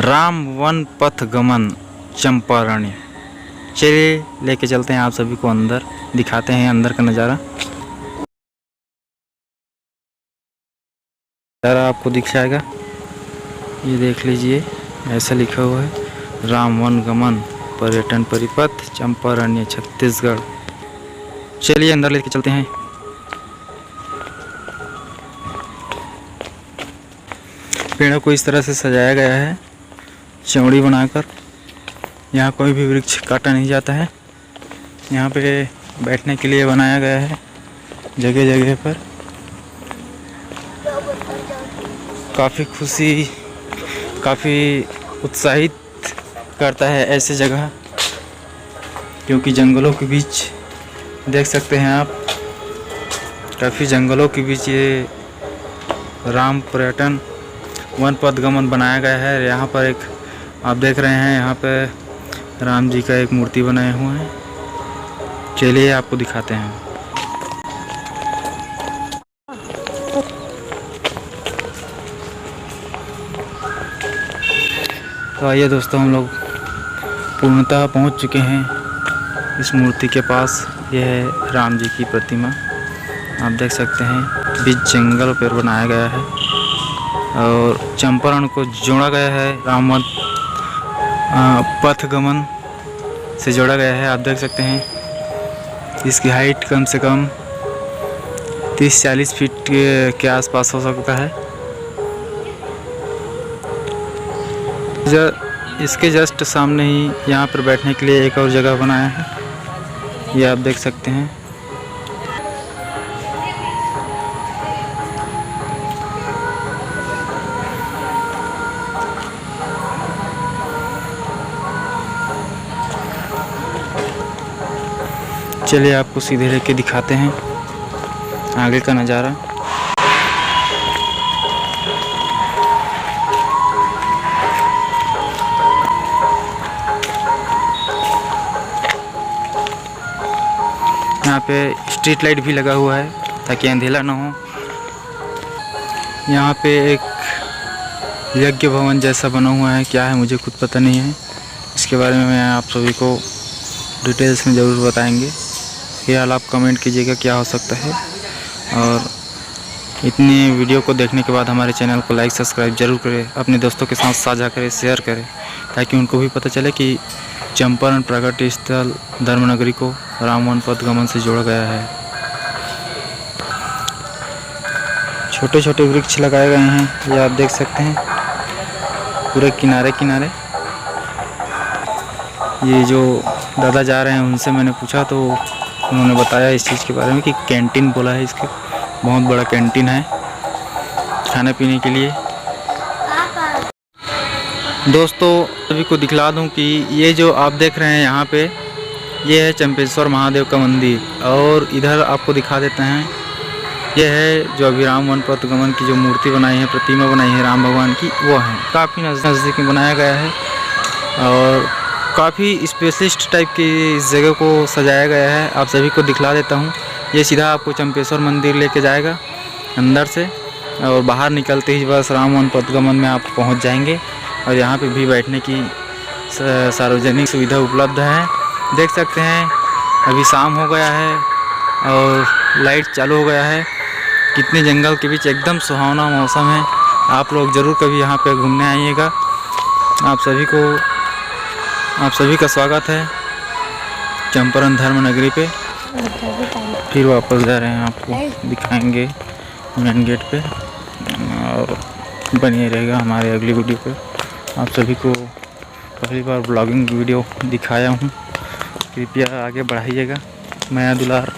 Ram one पथ गमन चंपारण्य। चलिए लेके चलते हैं आप सभी को अंदर, दिखाते हैं अंदर का नज़ारा। नज़ारा आपको दिख जाएगा, ये देख लीजिए, ऐसा लिखा हुआ है राम वन गमन पर्यटन परिपथ चंपारण्य छत्तीसगढ़। चलिए अंदर लेके चलते हैं। पेड़ों को इस तरह से सजाया गया है चौड़ी बनाकर। यहाँ कोई भी वृक्ष काटा नहीं जाता है। यहाँ पे बैठने के लिए बनाया गया है जगह जगह पर। काफ़ी उत्साहित करता है ऐसे जगह, क्योंकि जंगलों के बीच देख सकते हैं आप, काफ़ी जंगलों के बीच ये राम पर्यटन वन पथ गमन बनाया गया है। यहाँ पर एक आप देख रहे हैं, यहाँ पे राम जी का एक मूर्ति बनाए हुए हैं। चलिए आपको दिखाते हैं। तो आइए दोस्तों, हम लोग पूर्णतः पहुंच चुके हैं इस मूर्ति के पास। यह है राम जी की प्रतिमा, आप देख सकते हैं, बीच जंगल पर बनाया गया है और चंपारण को जोड़ा गया है। राम वन पथ गमन से जोड़ा गया है। आप देख सकते हैं इसकी हाइट कम से कम 30-40 फीट के आसपास हो सकता है। इसके जस्ट सामने ही यहाँ पर बैठने के लिए एक और जगह बनाया है, ये आप देख सकते हैं। चलिए आपको सीधे लेके दिखाते हैं आगे का नज़ारा। यहाँ पे स्ट्रीट लाइट भी लगा हुआ है ताकि अंधेरा ना हो। यहाँ पे एक यज्ञ भवन जैसा बना हुआ है, क्या है मुझे खुद पता नहीं है, इसके बारे में मैं आप सभी को डिटेल्स में ज़रूर बताएंगे। फिलहाल आप कमेंट कीजिएगा क्या हो सकता है, और इतने वीडियो को देखने के बाद हमारे चैनल को लाइक सब्सक्राइब जरूर करें, अपने दोस्तों के साथ साझा करें, शेयर करें, ताकि उनको भी पता चले कि चंपारण प्राकृतिक स्थल धर्मनगरी को राम वन पथ गमन से जोड़ा गया है। छोटे छोटे वृक्ष लगाए गए हैं, ये आप देख सकते हैं पूरे किनारे किनारे। ये जो दादा जा रहे हैं उनसे मैंने पूछा तो उन्होंने बताया इस चीज़ के बारे में कि कैंटीन बोला है, इसके बहुत बड़ा कैंटीन है खाने पीने के लिए। दोस्तों सभी को दिखला दूं कि ये जो आप देख रहे हैं यहाँ पे, ये है चंपेश्वर महादेव का मंदिर, और इधर आपको दिखा देते हैं ये है जो अभी राम वन पथ गमन की जो मूर्ति बनाई है, प्रतिमा बनाई है राम भगवान की, वो है। काफ़ी नज़दीक में बनाया गया है और काफ़ी स्पेशलिस्ट टाइप की इस जगह को सजाया गया है। आप सभी को दिखला देता हूँ। ये सीधा आपको चंपेश्वर मंदिर लेके जाएगा अंदर से, और बाहर निकलते ही बस राम वन पथ गमन में आप पहुँच जाएंगे। और यहाँ पे भी बैठने की सार्वजनिक सुविधा उपलब्ध है। देख सकते हैं अभी शाम हो गया है और लाइट चालू हो गया है। कितने जंगल के बीच एकदम सुहावना मौसम है। आप लोग ज़रूर कभी यहाँ पे घूमने आइएगा। आप सभी का स्वागत है चंपारण धर्म नगरी पे। फिर वापस जा रहे हैं, आपको दिखाएंगे मेन गेट पे, और बनिए रहेगा हमारे अगली वीडियो पे। आप सभी को पहली बार ब्लॉगिंग वीडियो दिखाया हूँ, कृपया आगे बढ़ाइएगा। माया दुलार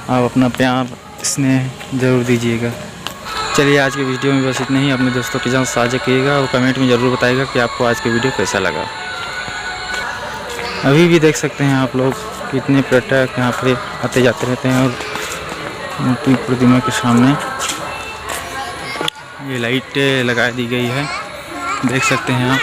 आप अपना प्यार स्नेह ज़रूर दीजिएगा। चलिए आज के वीडियो में बस इतना ही। अपने दोस्तों के साथ साझा कीजिएगा और कमेंट में ज़रूर बताइएगा कि आपको आज के वीडियो कैसा लगा। अभी भी देख सकते हैं आप लोग कितने पर्यटक यहाँ पे आते जाते रहते हैं। और मूर्ति प्रतिमा के सामने ये लाइट लगा दी गई है, देख सकते हैं आप।